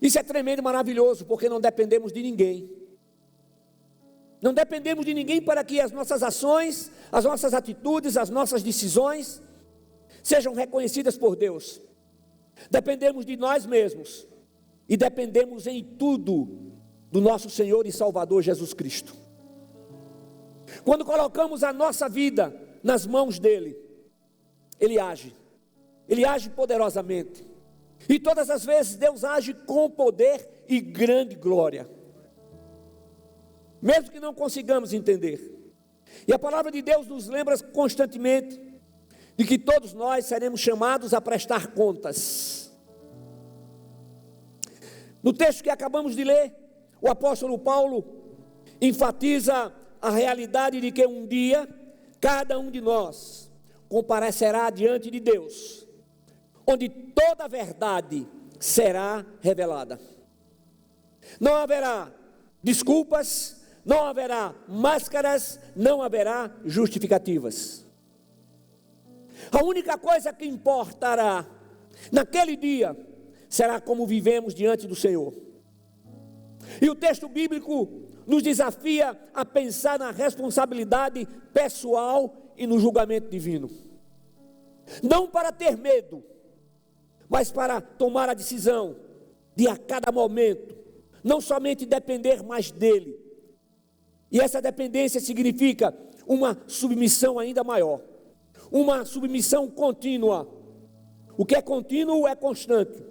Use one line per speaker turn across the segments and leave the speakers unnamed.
Isso é tremendo e maravilhoso, porque não dependemos de ninguém. Não dependemos de ninguém para que as nossas ações, as nossas atitudes, as nossas decisões sejam reconhecidas por Deus. Dependemos de nós mesmos e dependemos em tudo do nosso Senhor e Salvador Jesus Cristo. Quando colocamos a nossa vida nas mãos dEle, Ele age poderosamente. E todas as vezes Deus age com poder e grande glória, mesmo que não consigamos entender. E a palavra de Deus nos lembra constantemente de que todos nós seremos chamados a prestar contas. No texto que acabamos de ler, o apóstolo Paulo enfatiza a realidade de que um dia cada um de nós comparecerá diante de Deus, onde toda a verdade será revelada. Não haverá desculpas, não haverá máscaras, não haverá justificativas. A única coisa que importará naquele dia será como vivemos diante do Senhor. E o texto bíblico nos desafia a pensar na responsabilidade pessoal e no julgamento divino. Não para ter medo, mas para tomar a decisão de a cada momento, não somente depender mais dEle. E essa dependência significa uma submissão ainda maior, uma submissão contínua. O que é contínuo é constante,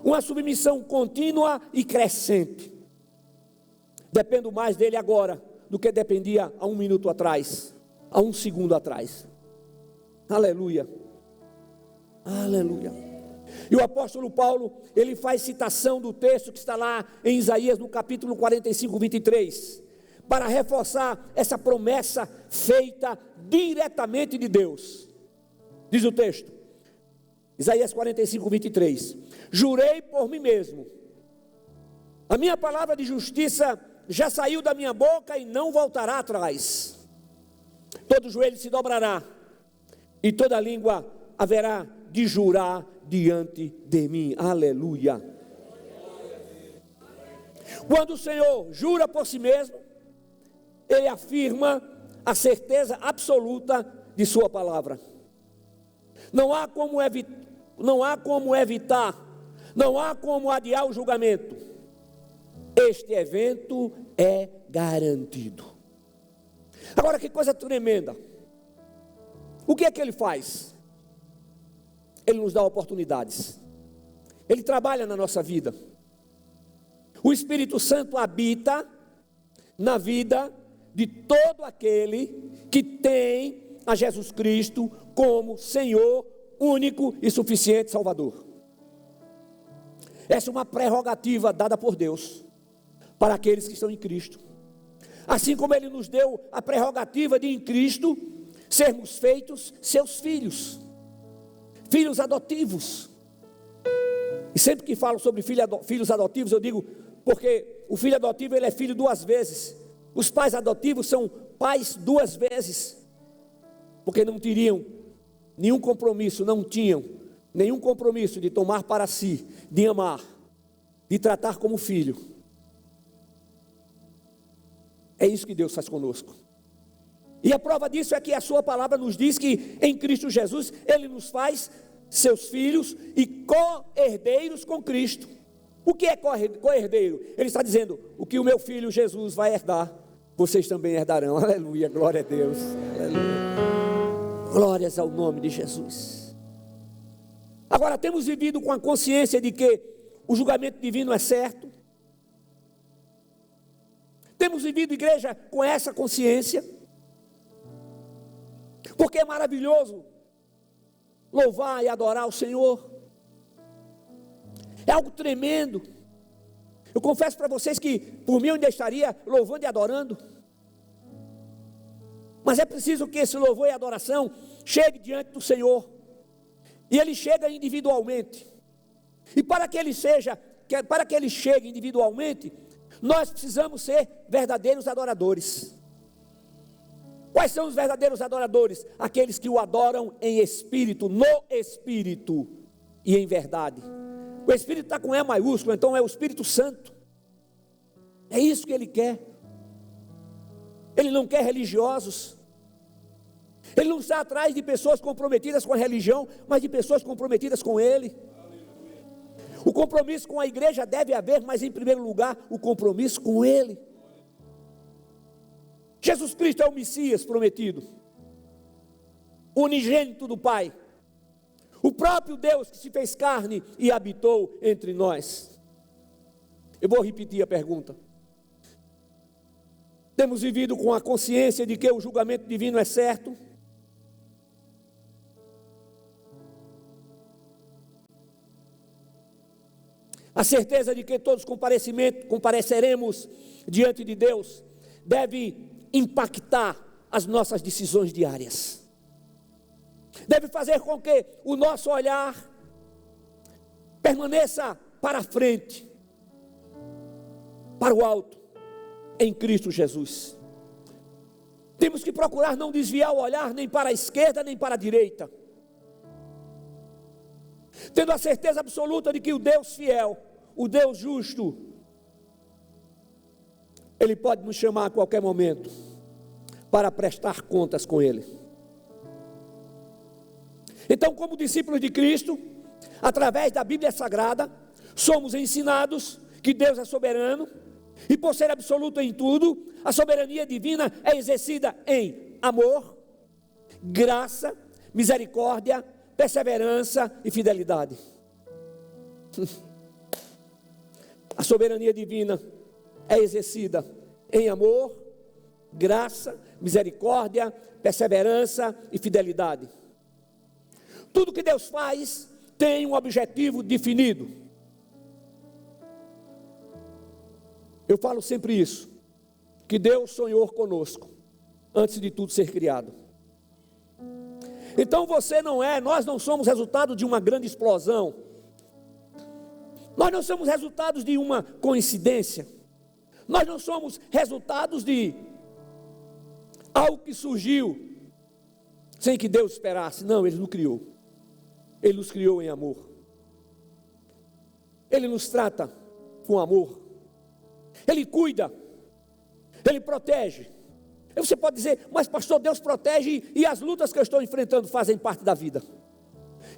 uma submissão contínua e crescente. Dependo mais dEle agora do que dependia há um minuto atrás, há um segundo atrás. Aleluia, aleluia. E o apóstolo Paulo, ele faz citação do texto que está lá em Isaías, no capítulo 45, 23, para reforçar essa promessa feita diretamente de Deus. Diz o texto, Isaías 45, 23, jurei por mim mesmo, a minha palavra de justiça já saiu da minha boca e não voltará atrás. Todo joelho se dobrará e toda língua haverá de jurar diante de mim. Aleluia. Quando o Senhor jura por si mesmo, Ele afirma a certeza absoluta de sua palavra. Não há como evitar, não há como adiar o julgamento. Este evento é garantido. Agora, que coisa tremenda. O que é que Ele faz? Ele nos dá oportunidades. Ele trabalha na nossa vida. O Espírito Santo habita na vida de todo aquele que tem a Jesus Cristo como Senhor, único e suficiente Salvador. Essa é uma prerrogativa dada por Deus para aqueles que estão em Cristo. Assim como Ele nos deu a prerrogativa de em Cristo sermos feitos seus filhos, filhos adotivos. E sempre que falo sobre filhos adotivos, eu digo, porque o filho adotivo, ele é filho duas vezes. Os pais adotivos são pais duas vezes, porque não tinham nenhum compromisso de tomar para si, de amar, de tratar como filho. É isso que Deus faz conosco. E a prova disso é que a sua palavra nos diz que em Cristo Jesus, Ele nos faz seus filhos e co-herdeiros com Cristo. O que é co-herdeiro? Ele está dizendo, o que o meu filho Jesus vai herdar, vocês também herdarão. Aleluia, glória a Deus. Aleluia. Glórias ao nome de Jesus. Agora, temos vivido com a consciência de que o julgamento divino é certo. Temos vivido, igreja, com essa consciência, porque é maravilhoso louvar e adorar o Senhor. É algo tremendo. Eu confesso para vocês que por mim eu ainda estaria louvando e adorando, mas é preciso que esse louvor e adoração chegue diante do Senhor, e ele chega individualmente. E para que ele chegue individualmente, nós precisamos ser verdadeiros adoradores. Quais são os verdadeiros adoradores? Aqueles que o adoram em espírito, no espírito e em verdade. O Espírito está com E maiúsculo, então é o Espírito Santo. É isso que Ele quer. Ele não quer religiosos. Ele não está atrás de pessoas comprometidas com a religião, mas de pessoas comprometidas com Ele. O compromisso com a igreja deve haver, mas em primeiro lugar, o compromisso com Ele. Jesus Cristo é o Messias prometido, o unigênito do Pai, o próprio Deus que se fez carne e habitou entre nós. Eu vou repetir a pergunta. Temos vivido com a consciência de que o julgamento divino é certo? A certeza de que todos compareceremos diante de Deus deve impactar as nossas decisões diárias. Deve fazer com que o nosso olhar permaneça para frente, para o alto, em Cristo Jesus. Temos que procurar não desviar o olhar nem para a esquerda nem para a direita, tendo a certeza absoluta de que o Deus fiel, o Deus justo, Ele pode nos chamar a qualquer momento para prestar contas com Ele. Então, como discípulos de Cristo, através da Bíblia Sagrada, somos ensinados que Deus é soberano, e por ser absoluto em tudo, a soberania divina é exercida em amor, graça, misericórdia, perseverança e fidelidade. A soberania divina é exercida em amor, graça, misericórdia, perseverança e fidelidade. Tudo que Deus faz tem um objetivo definido. Eu falo sempre isso, que Deus sonhou conosco, antes de tudo ser criado. Então nós não somos resultado de uma grande explosão, nós não somos resultados de uma coincidência, nós não somos resultados de algo que surgiu sem que Deus esperasse. Não, Ele nos criou. Ele nos criou em amor. Ele nos trata com amor. Ele cuida. Ele protege. E você pode dizer, mas pastor, Deus protege e as lutas que eu estou enfrentando fazem parte da vida.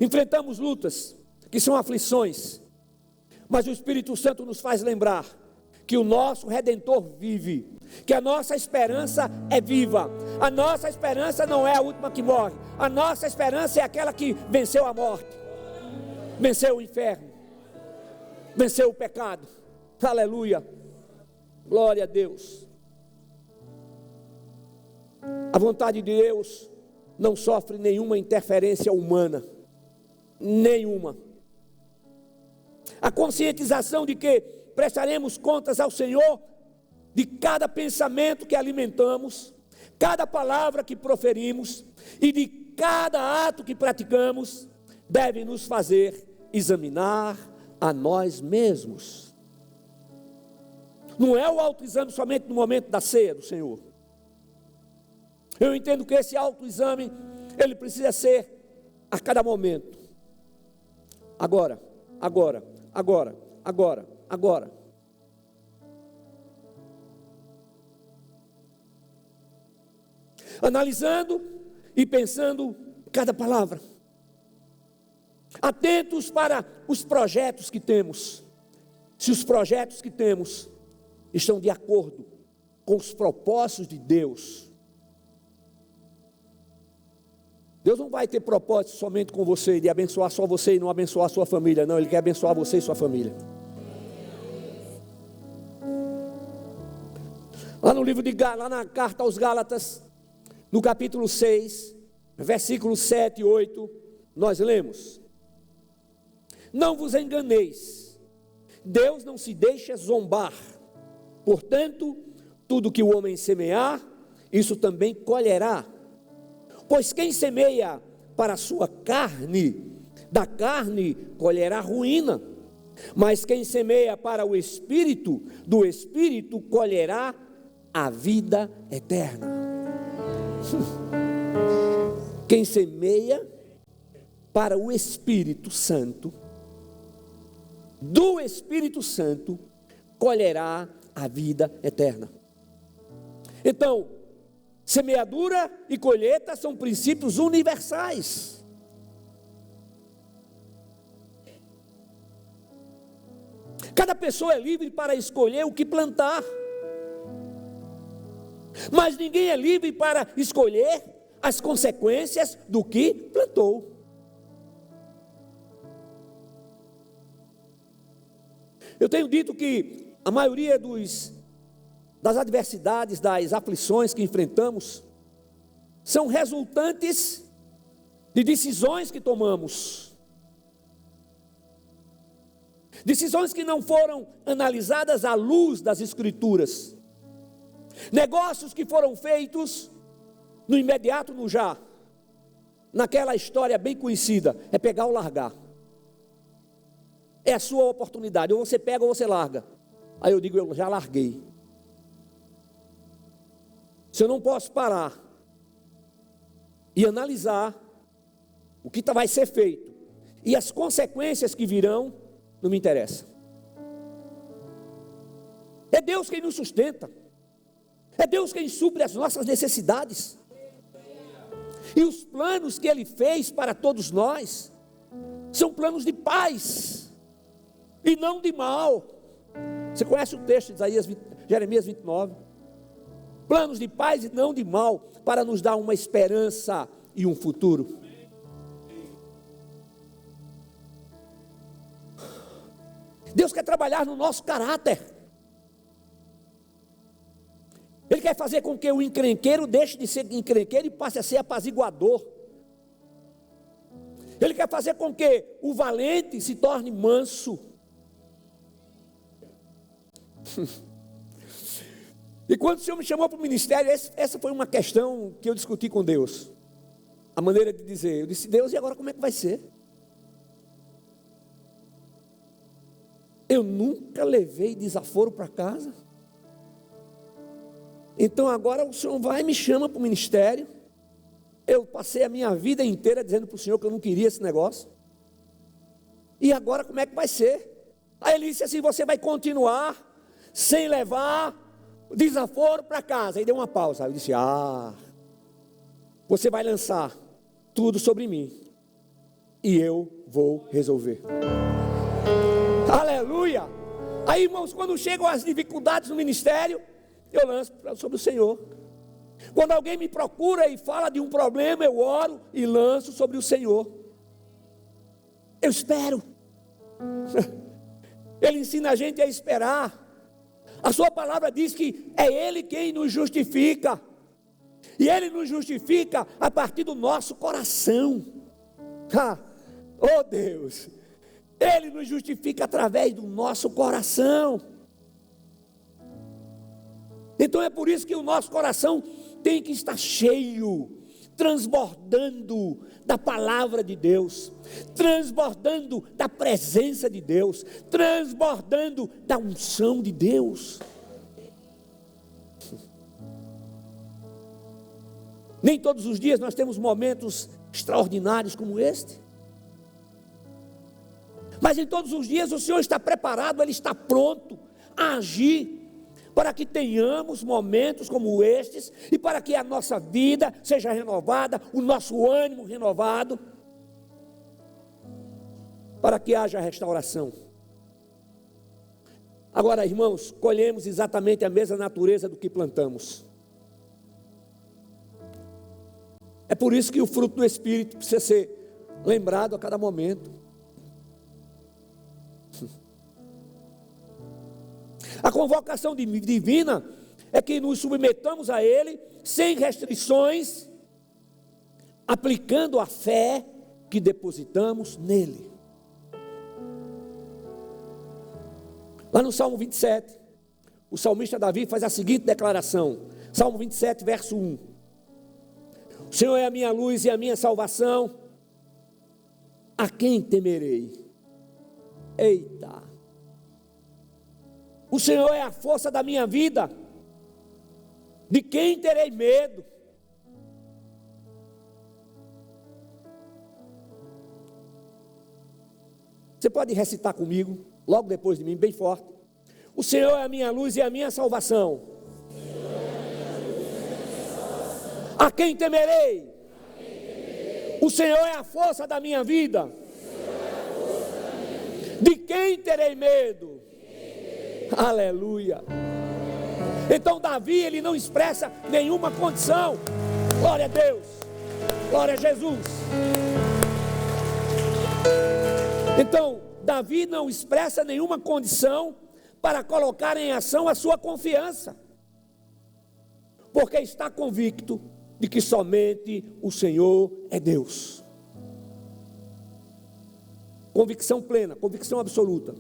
Enfrentamos lutas que são aflições, mas o Espírito Santo nos faz lembrar que o nosso Redentor vive, que a nossa esperança é viva. A nossa esperança não é a última que morre, a nossa esperança é aquela que venceu a morte, venceu o inferno, venceu o pecado. Aleluia, glória a Deus. A vontade de Deus não sofre nenhuma interferência humana, nenhuma. A conscientização de que prestaremos contas ao Senhor de cada pensamento que alimentamos, cada palavra que proferimos e de cada ato que praticamos, deve nos fazer examinar a nós mesmos. Não é o autoexame somente no momento da ceia do Senhor. Eu entendo que esse autoexame, ele precisa ser a cada momento. Agora. Analisando e pensando cada palavra. Atentos para os projetos que temos. Se os projetos que temos estão de acordo com os propósitos de Deus. Deus não vai ter propósito somente com você, de abençoar só você e não abençoar a sua família. Não, Ele quer abençoar você e sua família. Lá no livro lá na carta aos Gálatas, no capítulo 6, versículos 7 e 8, nós lemos: não vos enganeis, Deus não se deixa zombar. Portanto, tudo que o homem semear, isso também colherá. Pois quem semeia para a sua carne, da carne colherá ruína. Mas quem semeia para o Espírito, do Espírito colherá a vida eterna. Quem semeia para o Espírito Santo, do Espírito Santo, colherá a vida eterna. Então, semeadura e colheita são princípios universais. Cada pessoa é livre para escolher o que plantar, mas ninguém é livre para escolher as consequências do que plantou. Eu tenho dito que a maioria das adversidades, das aflições que enfrentamos, são resultantes de decisões que tomamos. Decisões que não foram analisadas à luz das Escrituras. Negócios que foram feitos no imediato, no já. Naquela história bem conhecida, é pegar ou largar. É a sua oportunidade, ou você pega ou você larga. Aí eu digo, eu já larguei. Se eu não posso parar e analisar o que vai ser feito e as consequências que virão, não me interessa. É Deus quem nos sustenta. É Deus quem supre as nossas necessidades. E os planos que Ele fez para todos nós são planos de paz e não de mal. Você conhece o texto de Jeremias 29? Planos de paz e não de mal, para nos dar uma esperança e um futuro. Deus quer trabalhar no nosso caráter. Ele quer fazer com que o encrenqueiro deixe de ser encrenqueiro e passe a ser apaziguador. Ele quer fazer com que o valente se torne manso. E quando o Senhor me chamou para o ministério, essa foi uma questão que eu discuti com Deus. A maneira de dizer, eu disse, Deus, e agora como é que vai ser? Eu nunca levei desaforo para casa. Então agora o Senhor vai e me chama para o ministério. Eu passei a minha vida inteira dizendo para o Senhor que eu não queria esse negócio. E agora como é que vai ser? Aí ele disse assim, você vai continuar sem levar desaforo para casa. Aí deu uma pausa. Aí eu disse, você vai lançar tudo sobre mim e eu vou resolver. Aleluia! Aí, irmãos, quando chegam as dificuldades no ministério, eu lanço sobre o Senhor. Quando alguém me procura e fala de um problema, eu oro e lanço sobre o Senhor. Eu espero. Ele ensina a gente a esperar. A sua palavra diz que é Ele quem nos justifica. E Ele nos justifica a partir do nosso coração. Oh Deus! Ele nos justifica através do nosso coração. Então é por isso que o nosso coração tem que estar cheio, transbordando da palavra de Deus, transbordando da presença de Deus, transbordando da unção de Deus. Nem todos os dias nós temos momentos extraordinários como este. Mas em todos os dias o Senhor está preparado, Ele está pronto a agir, para que tenhamos momentos como estes, e para que a nossa vida seja renovada, o nosso ânimo renovado, para que haja restauração. Agora, irmãos, colhemos exatamente a mesma natureza do que plantamos. É por isso que o fruto do Espírito precisa ser lembrado a cada momento. A convocação divina é que nos submetamos a Ele sem restrições, aplicando a fé que depositamos nele. Lá no Salmo 27, o salmista Davi faz a seguinte declaração, Salmo 27, verso 1: o Senhor é a minha luz e a minha salvação, a quem temerei? Eita! O Senhor é a força da minha vida, de quem terei medo? Você pode recitar comigo? logo depois de mim, bem forte. O Senhor é a minha luz e a minha salvação. A quem temerei? O Senhor é a força da minha vida. De quem terei medo? Aleluia. Então Davi, ele não expressa nenhuma condição. Glória a Deus. Glória a Jesus. Então, Davi não expressa nenhuma condição para colocar em ação a sua confiança, porque está convicto de que somente o Senhor é Deus. Convicção plena, convicção absoluta.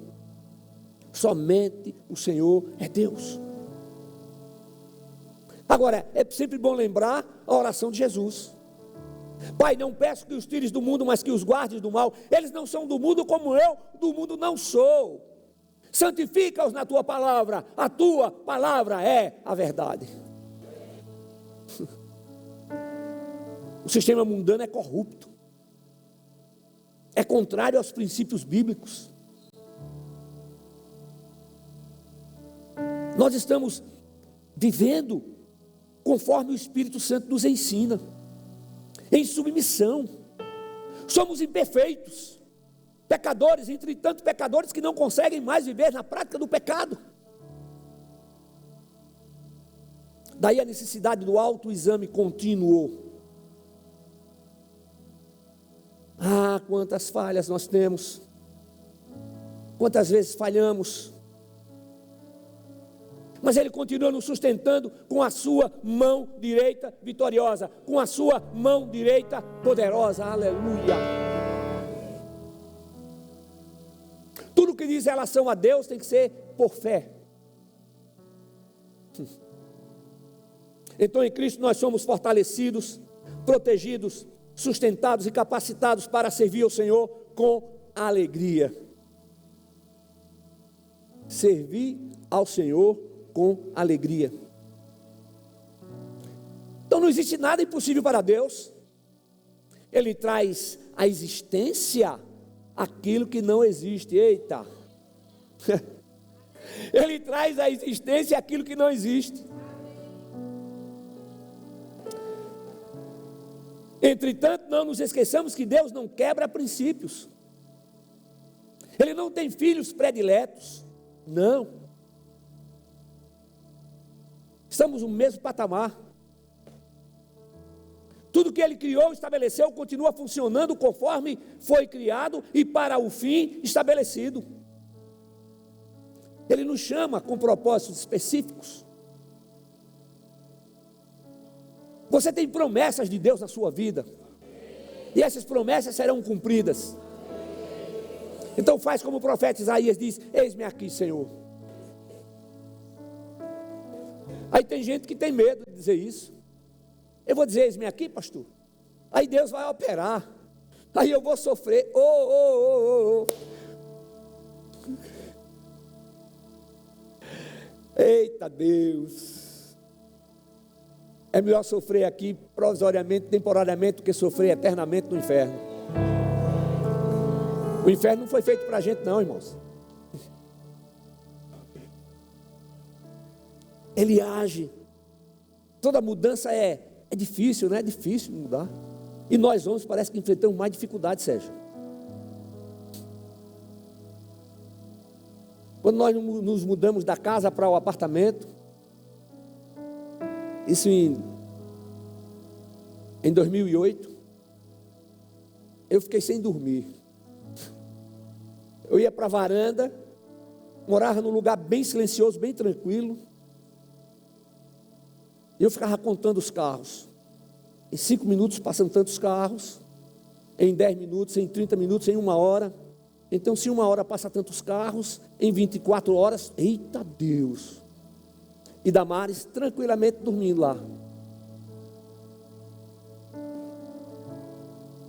Somente o Senhor é Deus. Agora, é sempre bom lembrar a oração de Jesus. Pai, não peço que os tires do mundo, mas que os guardes do mal. Eles não são do mundo como eu, do mundo não sou. Santifica-os na tua palavra. A tua palavra é a verdade. O sistema mundano é corrupto. É contrário aos princípios bíblicos. Nós estamos vivendo conforme o Espírito Santo nos ensina, em submissão. Somos imperfeitos, pecadores, entretanto pecadores que não conseguem mais viver na prática do pecado. Daí a necessidade do autoexame contínuo. Ah, quantas falhas nós temos, quantas vezes falhamos, mas Ele continua nos sustentando com a sua mão direita vitoriosa, com a sua mão direita poderosa, aleluia. Tudo que diz em relação a Deus tem que ser por fé. Então em Cristo nós somos fortalecidos, protegidos, sustentados e capacitados para servir ao Senhor com alegria. Servir ao Senhor com alegria. Então não existe nada impossível para Deus. Ele traz à existência aquilo que não existe. Eita! Ele traz à existência aquilo que não existe. Entretanto, não nos esqueçamos que Deus não quebra princípios. Ele não tem filhos prediletos. Não. Estamos no mesmo patamar. Tudo que Ele criou, estabeleceu, continua funcionando conforme foi criado e para o fim estabelecido. Ele nos chama com propósitos específicos. Você tem promessas de Deus na sua vida, e essas promessas serão cumpridas. Então faz como o profeta Isaías diz: eis-me aqui, Senhor. Aí tem gente que tem medo de dizer isso. Eu vou dizer: eis-me aqui, pastor. Aí Deus vai operar, aí eu vou sofrer. Eita Deus! É melhor sofrer aqui provisoriamente, temporariamente, do que sofrer eternamente no inferno. O inferno não foi feito para a gente não, irmãos. Ele age. Toda mudança é difícil, não é? É difícil mudar. E nós homens parece que enfrentamos mais dificuldade, Sérgio. Quando nós nos mudamos da casa para o apartamento, isso em 2008, eu fiquei sem dormir. Eu ia para a varanda, morava num lugar bem silencioso, bem tranquilo, e eu ficava contando os carros. Em 5 minutos passam tantos carros, em 10 minutos, em 30 minutos, em 1 hora. Então se 1 hora passa tantos carros, em 24 horas, eita Deus! E Damares tranquilamente dormindo lá.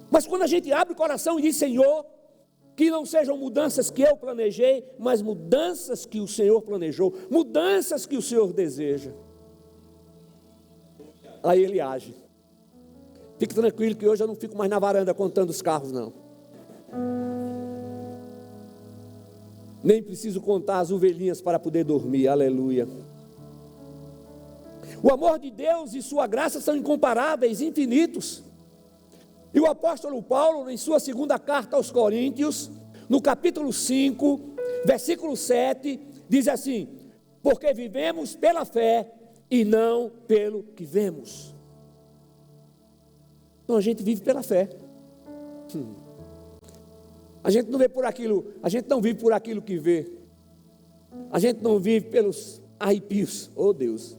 Mas quando a gente abre o coração e diz: Senhor, que não sejam mudanças que eu planejei, mas mudanças que o Senhor planejou, mudanças que o Senhor deseja, aí Ele age. Fique tranquilo que hoje eu não fico mais na varanda contando os carros, não. Nem preciso contar as ovelhinhas para poder dormir. Aleluia. O amor de Deus e sua graça são incomparáveis, infinitos. E o apóstolo Paulo, em sua segunda carta aos Coríntios, no capítulo 5, versículo 7, diz assim: porque vivemos pela fé e não pelo que vemos. Então a gente vive pela fé. A gente não vê por aquilo, a gente não vive por aquilo que vê. A gente não vive pelos arrepios. Oh Deus.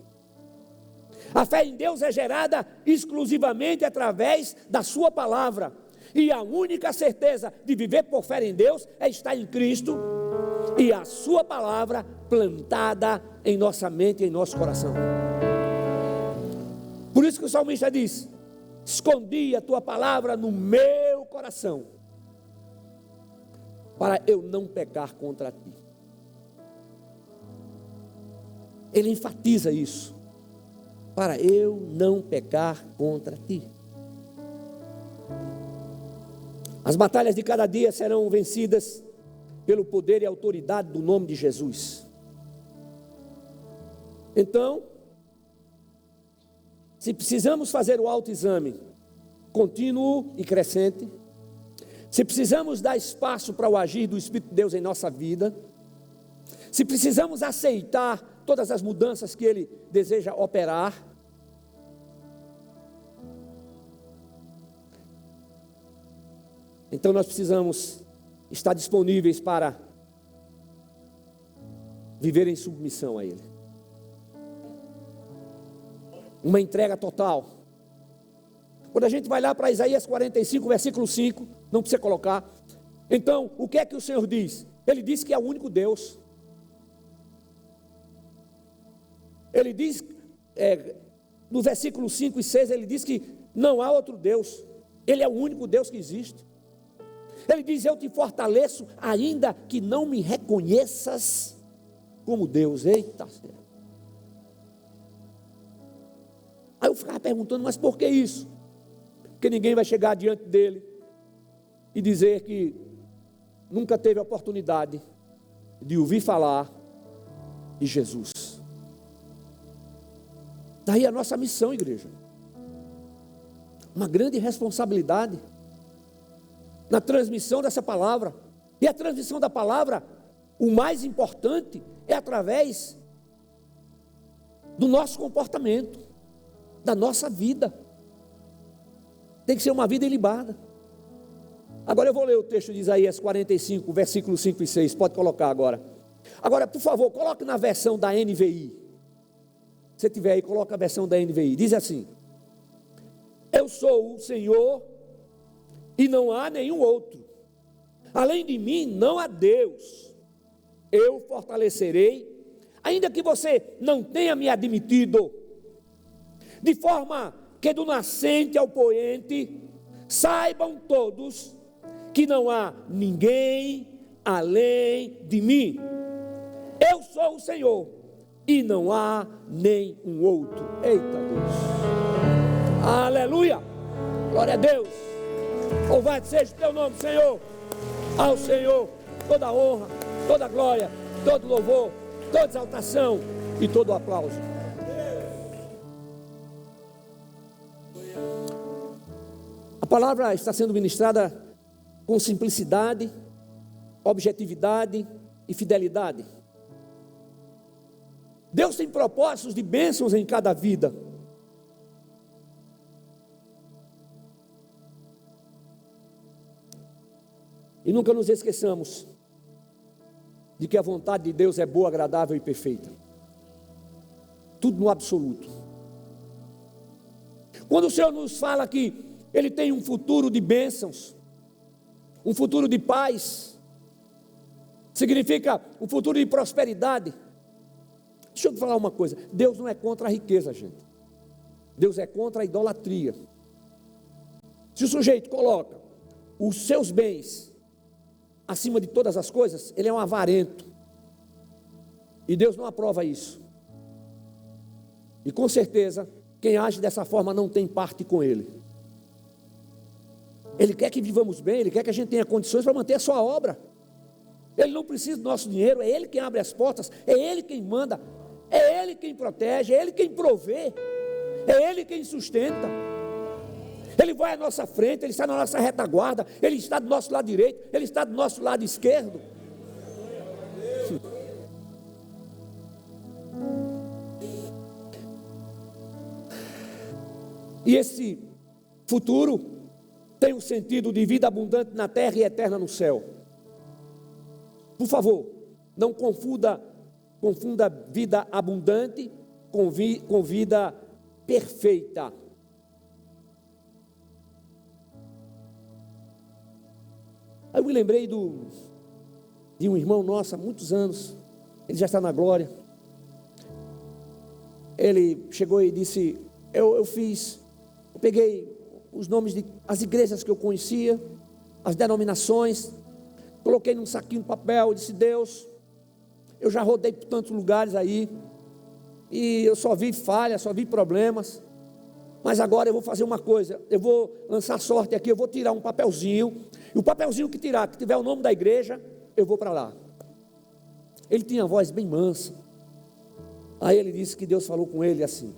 A fé em Deus é gerada exclusivamente através da sua palavra. E a única certeza de viver por fé em Deus é estar em Cristo e a sua palavra plantada em nossa mente e em nosso coração. Por isso que o salmista diz: escondi a tua palavra no meu coração, para eu não pecar contra ti. Ele enfatiza isso: para eu não pecar contra ti. As batalhas de cada dia serão vencidas pelo poder e autoridade do nome de Jesus. Então, se precisamos fazer o autoexame contínuo e crescente, se precisamos dar espaço para o agir do Espírito de Deus em nossa vida, se precisamos aceitar todas as mudanças que Ele deseja operar, então nós precisamos estar disponíveis para viver em submissão a Ele. Uma entrega total. Quando a gente vai lá para Isaías 45, versículo 5, não precisa colocar. Então, o que é que o Senhor diz? Ele diz que é o único Deus. Ele diz, no versículo 5 e 6, ele diz que não há outro Deus. Ele é o único Deus que existe. Ele diz: eu te fortaleço, ainda que não me reconheças como Deus. Eita! Aí eu ficava perguntando: mas por que isso? Porque ninguém vai chegar diante dele e dizer que nunca teve a oportunidade de ouvir falar de Jesus. Daí a nossa missão, igreja. Uma grande responsabilidade na transmissão dessa palavra. E a transmissão da palavra, o mais importante, é através do nosso comportamento, da nossa vida. Tem que ser uma vida ilibada. Agora eu vou ler o texto de Isaías 45, versículos 5 e 6, pode colocar agora. Agora, por favor, coloque na versão da NVI. Se você tiver aí, coloca a versão da NVI. Diz assim: eu sou o Senhor e não há nenhum outro. Além de mim não há Deus. Eu fortalecerei, ainda que você não tenha me admitido, de forma que do nascente ao poente saibam todos que não há ninguém além de mim. Eu sou o Senhor e não há nenhum outro. Eita Deus, aleluia, glória a Deus. Louvado seja o teu nome, Senhor. Ao Senhor toda honra, toda glória, todo louvor, toda exaltação e todo aplauso. A palavra está sendo ministrada com simplicidade, objetividade e fidelidade. Deus tem propósitos de bênçãos em cada vida. E nunca nos esqueçamos de que a vontade de Deus é boa, agradável e perfeita. Tudo no absoluto. Quando o Senhor nos fala que Ele tem um futuro de bênçãos, um futuro de paz, significa um futuro de prosperidade. Deixa eu te falar uma coisa: Deus não é contra a riqueza, gente. Deus é contra a idolatria. Se o sujeito coloca os seus bens acima de todas as coisas, ele é um avarento. E Deus não aprova isso. E com certeza, quem age dessa forma não tem parte com Ele. Ele quer que vivamos bem, Ele quer que a gente tenha condições para manter a sua obra. Ele não precisa do nosso dinheiro, é Ele quem abre as portas, é Ele quem manda, é Ele quem protege, é Ele quem provê, é Ele quem sustenta. Ele vai à nossa frente, Ele está na nossa retaguarda, Ele está do nosso lado direito, Ele está do nosso lado esquerdo. E esse futuro tem um sentido de vida abundante na terra e eterna no céu. Por favor, não confunda vida abundante com vida perfeita. Aí eu me lembrei de um irmão nosso há muitos anos, ele já está na glória. Ele chegou e disse: eu peguei os nomes das igrejas que eu conhecia, as denominações, coloquei num saquinho de papel e disse: Deus, eu já rodei por tantos lugares aí, e eu só vi falhas, só vi problemas, mas agora eu vou fazer uma coisa, eu vou lançar sorte aqui, eu vou tirar um papelzinho, e o papelzinho que tirar, que tiver o nome da igreja, eu vou para lá. Ele tinha a voz bem mansa. Aí ele disse que Deus falou com ele assim: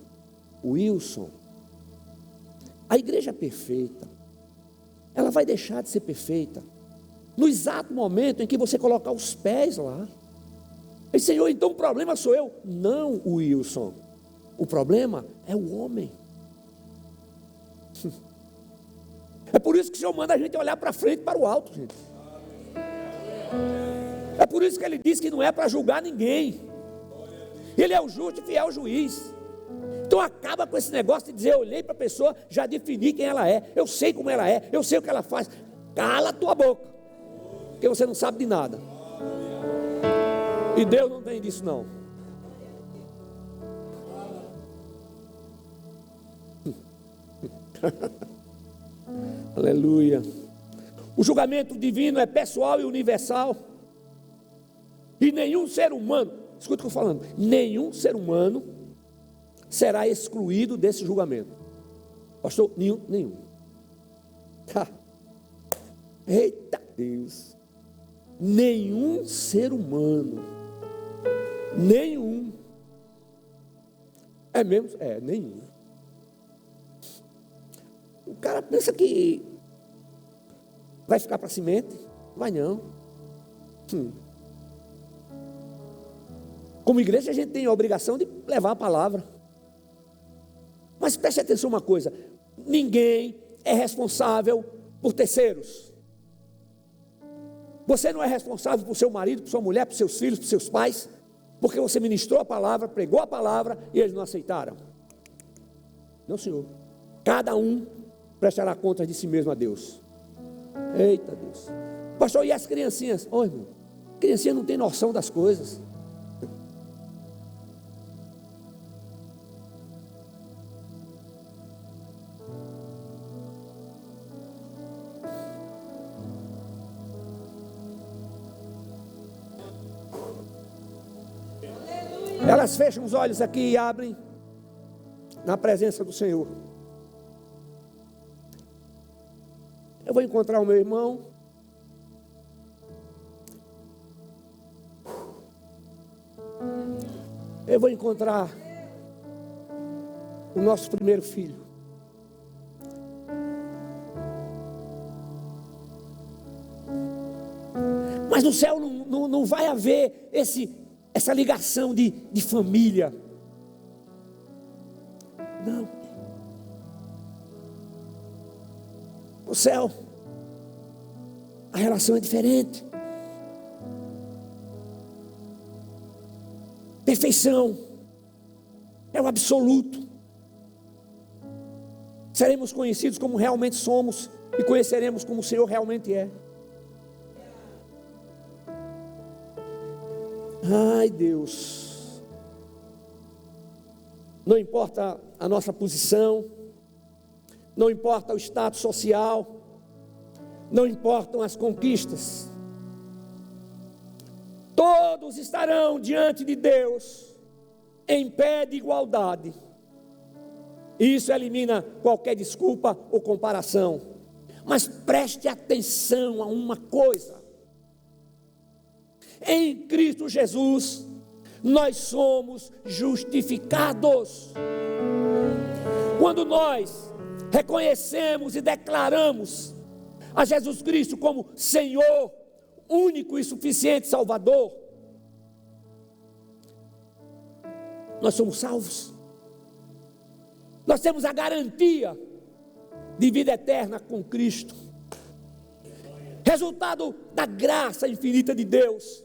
Wilson, a igreja é perfeita, ela vai deixar de ser perfeita no exato momento em que você colocar os pés lá. E Senhor, então o problema sou eu? Não, Wilson, o problema é o homem. É por isso que o Senhor manda a gente olhar para frente, para o alto, gente. É por isso que Ele diz que não é para julgar ninguém. Ele é o justo e fiel juiz. Então acaba com esse negócio de dizer: eu olhei para a pessoa, já defini quem ela é, eu sei como ela é, eu sei o que ela faz. Cala a tua boca, porque você não sabe de nada. E Deus não tem disso não. Aleluia. O julgamento divino é pessoal e universal, e nenhum ser humano, escuta o que eu estou falando, nenhum ser humano será excluído desse julgamento. Pastor, nenhum. Eita Deus, nenhum ser humano, nenhum, é mesmo? É, nenhum. O cara pensa que vai ficar para semente, vai não. Como igreja a gente tem a obrigação de levar a palavra. Mas preste atenção uma coisa: ninguém é responsável por terceiros. Você não é responsável por seu marido, por sua mulher, por seus filhos, por seus pais, porque você ministrou a palavra, pregou a palavra e eles não aceitaram. Não, Senhor. Cada um prestará contas de si mesmo a Deus. Eita Deus. Pastor, e as criancinhas? Ô irmão, criancinha não tem noção das coisas. Elas fecham os olhos aqui e abrem na presença do Senhor. Eu vou encontrar o meu irmão. Eu vou encontrar o nosso primeiro filho. Mas no céu não vai haver essa ligação de família. Não. No céu, a relação é diferente. Perfeição é o absoluto. Seremos conhecidos como realmente somos e conheceremos como o Senhor realmente é. Ai Deus, não importa a nossa posição, não importa o status social, não importam as conquistas, todos estarão diante de Deus em pé de igualdade. E isso elimina qualquer desculpa ou comparação. Mas preste atenção a uma coisa: em Cristo Jesus, nós somos justificados. Quando nós reconhecemos e declaramos a Jesus Cristo como Senhor, único e suficiente Salvador, nós somos salvos. Nós temos a garantia de vida eterna com Cristo, resultado da graça infinita de Deus,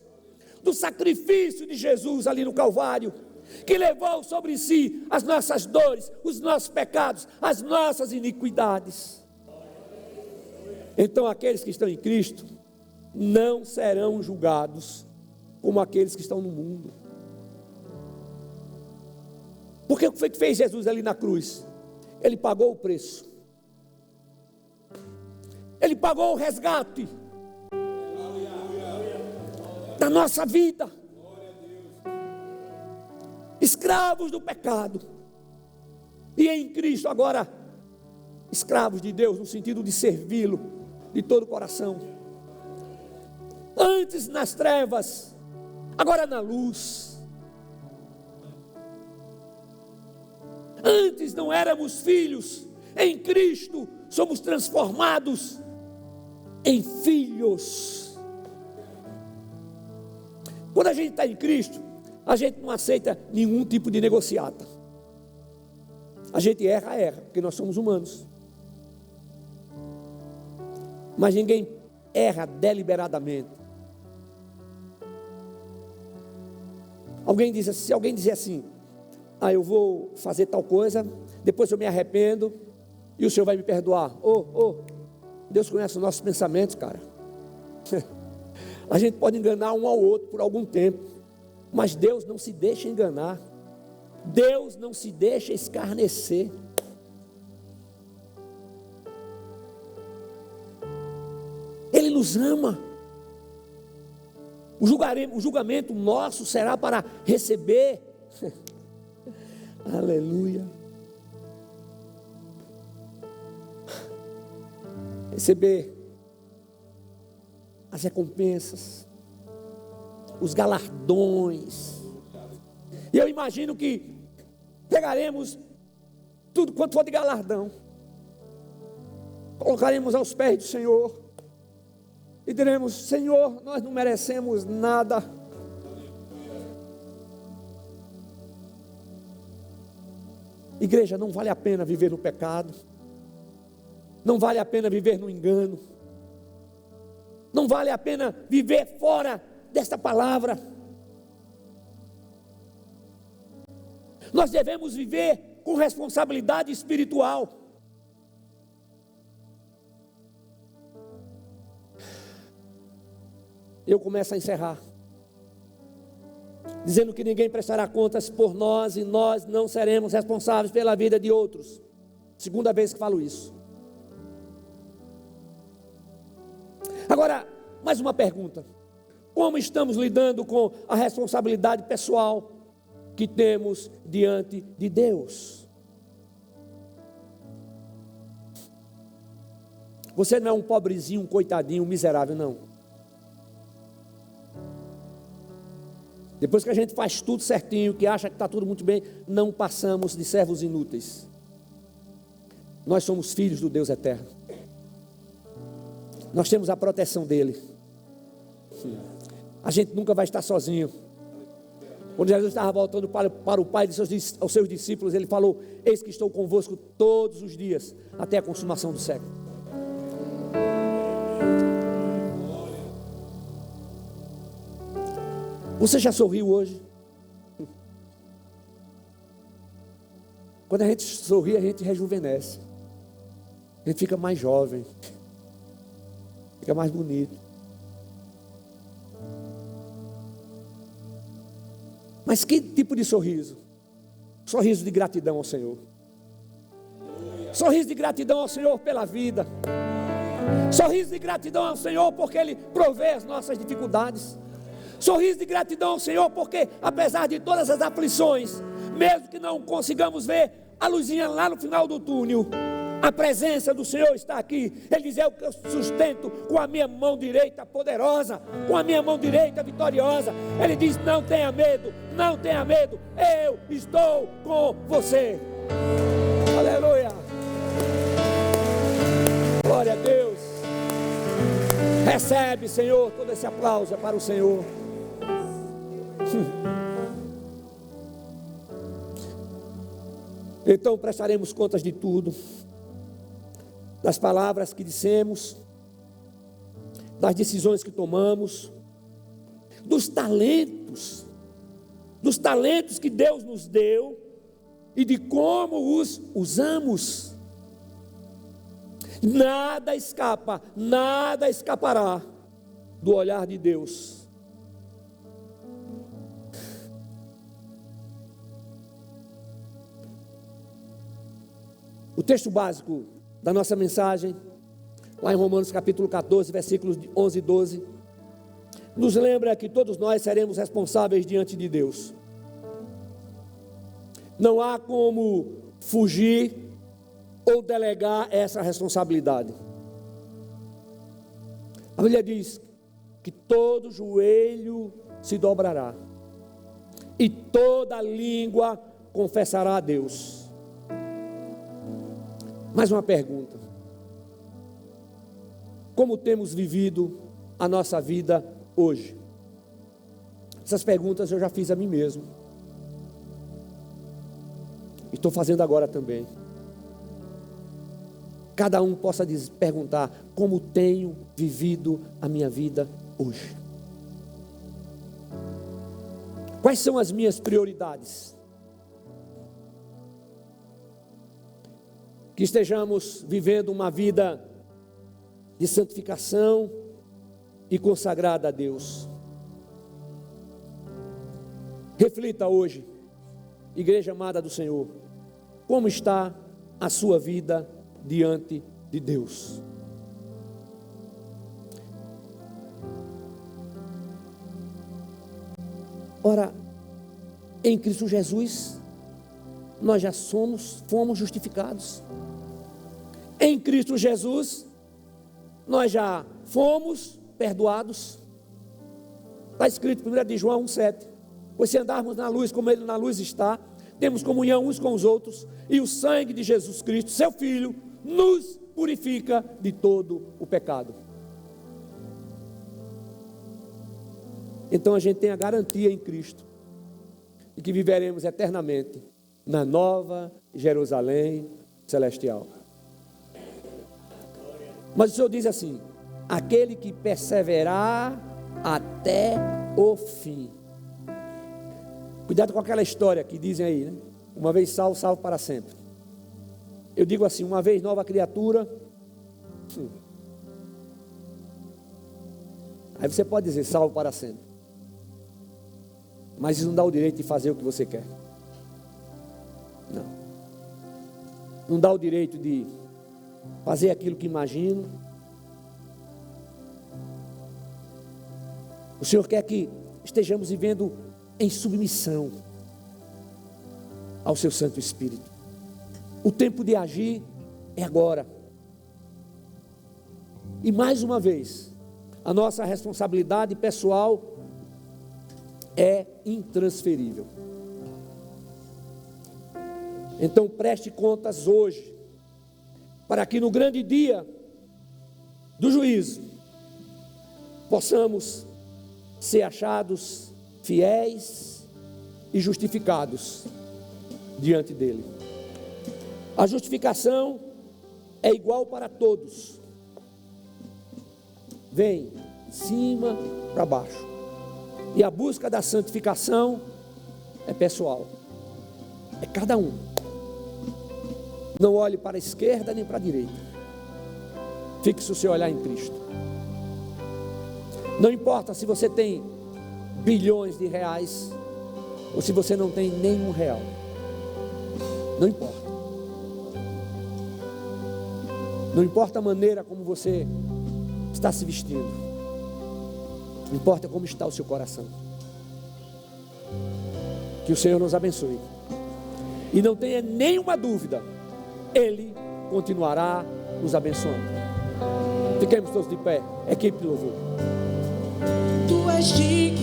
do sacrifício de Jesus ali no Calvário, que levou sobre si as nossas dores, os nossos pecados, as nossas iniquidades. Então aqueles que estão em Cristo não serão julgados como aqueles que estão no mundo. Porque o que foi que fez Jesus ali na cruz? Ele pagou o preço. Ele pagou o resgate da nossa vida. Escravos do pecado. E em Cristo agora, escravos de Deus, no sentido de servi-lo de todo o coração. Antes nas trevas, agora na luz. Antes não éramos filhos, em Cristo somos transformados em filhos. Quando a gente está em Cristo, a gente não aceita nenhum tipo de negociata. A gente erra, porque nós somos humanos. Mas ninguém erra deliberadamente. Se alguém dizer assim, eu vou fazer tal coisa, depois eu me arrependo e o Senhor vai me perdoar. Deus conhece os nossos pensamentos, cara. A gente pode enganar um ao outro por algum tempo, mas Deus não se deixa enganar. Deus não se deixa escarnecer. Ele nos ama. O julgamento nosso será para receber. Aleluia. Receber as recompensas, os galardões. E eu imagino que pegaremos tudo quanto for de galardão, colocaremos aos pés do Senhor e diremos: Senhor, nós não merecemos nada. Igreja, não vale a pena viver no pecado, não vale a pena viver no engano, não vale a pena viver fora desta palavra. Nós devemos viver com responsabilidade espiritual. Eu começo a encerrar, dizendo que ninguém prestará contas por nós e nós não seremos responsáveis pela vida de outros. Segunda vez que falo isso. Agora, mais uma pergunta: como estamos lidando com a responsabilidade pessoal que temos diante de Deus? Você não é um pobrezinho, um coitadinho, um miserável, não. Depois que a gente faz tudo certinho, que acha que está tudo muito bem, não passamos de servos inúteis. Nós somos filhos do Deus eterno. Nós temos a proteção dele. A gente nunca vai estar sozinho. Quando Jesus estava voltando para o Pai aos seus discípulos, ele falou: eis que estou convosco todos os dias, até a consumação do século. Você já sorriu hoje? Quando a gente sorri, a gente rejuvenesce. A gente fica mais jovem. Fica mais bonito. Mas que tipo de sorriso? Sorriso de gratidão ao Senhor. Sorriso de gratidão ao Senhor pela vida. Sorriso de gratidão ao Senhor porque Ele provê as nossas dificuldades. Sorriso de gratidão ao Senhor porque, apesar de todas as aflições, mesmo que não consigamos ver a luzinha lá no final do túnel, A presença do Senhor está aqui. Ele diz: é o que eu sustento com a minha mão direita poderosa, com a minha mão direita vitoriosa. Ele diz: não tenha medo, não tenha medo, eu estou com você. Aleluia. Glória a Deus. Recebe, Senhor, todo esse aplauso é para o Senhor. Então prestaremos contas de tudo, das palavras que dissemos, das decisões que tomamos, dos talentos que Deus nos deu e de como os usamos. Nada escapa, nada escapará do olhar de Deus. O texto básico da nossa mensagem, lá em Romanos capítulo 14, versículos 11 e 12, nos lembra que todos nós seremos responsáveis diante de Deus. Não há como fugir ou delegar essa responsabilidade. A Bíblia diz que todo joelho se dobrará e toda língua confessará a Deus. Mais uma pergunta: como temos vivido a nossa vida hoje? Essas perguntas eu já fiz a mim mesmo, e estou fazendo agora também. Cada um possa perguntar: como tenho vivido a minha vida hoje? Quais são as minhas prioridades? Que estejamos vivendo uma vida de santificação e consagrada a Deus. Reflita hoje, igreja amada do Senhor, como está a sua vida diante de Deus. Ora, em Cristo Jesus, nós já fomos justificados. Em Cristo Jesus, nós já fomos perdoados. Está escrito em 1 João 1,7: pois se andarmos na luz como Ele na luz está, temos comunhão uns com os outros, e o sangue de Jesus Cristo, seu Filho, nos purifica de todo o pecado. Então a gente tem a garantia em Cristo de que viveremos eternamente na nova Jerusalém celestial. Mas o Senhor diz assim: aquele que perseverar até o fim. Cuidado com aquela história que dizem aí, né? Uma vez salvo, salvo para sempre. Eu digo assim: uma vez nova criatura. Aí você pode dizer salvo para sempre, mas isso não dá o direito de fazer o que você quer. Não dá o direito de fazer aquilo que imagino. O Senhor quer que estejamos vivendo em submissão ao seu Santo Espírito. O tempo de agir é agora. E mais uma vez, a nossa responsabilidade pessoal é intransferível. Então preste contas hoje, para que no grande dia do juízo possamos ser achados fiéis e justificados diante dele. A justificação é igual para todos, vem de cima para baixo, e a busca da santificação é pessoal, é cada um. Não olhe para a esquerda nem para a direita, fixe o seu olhar em Cristo. Não importa se você tem bilhões de reais ou se você não tem nenhum real, não importa. Não importa a maneira como você está se vestindo, importa como está o seu coração. Que o Senhor nos abençoe. E não tenha nenhuma dúvida, Ele continuará nos abençoando. Fiquemos todos de pé, equipe de louvor.
Tu és digno.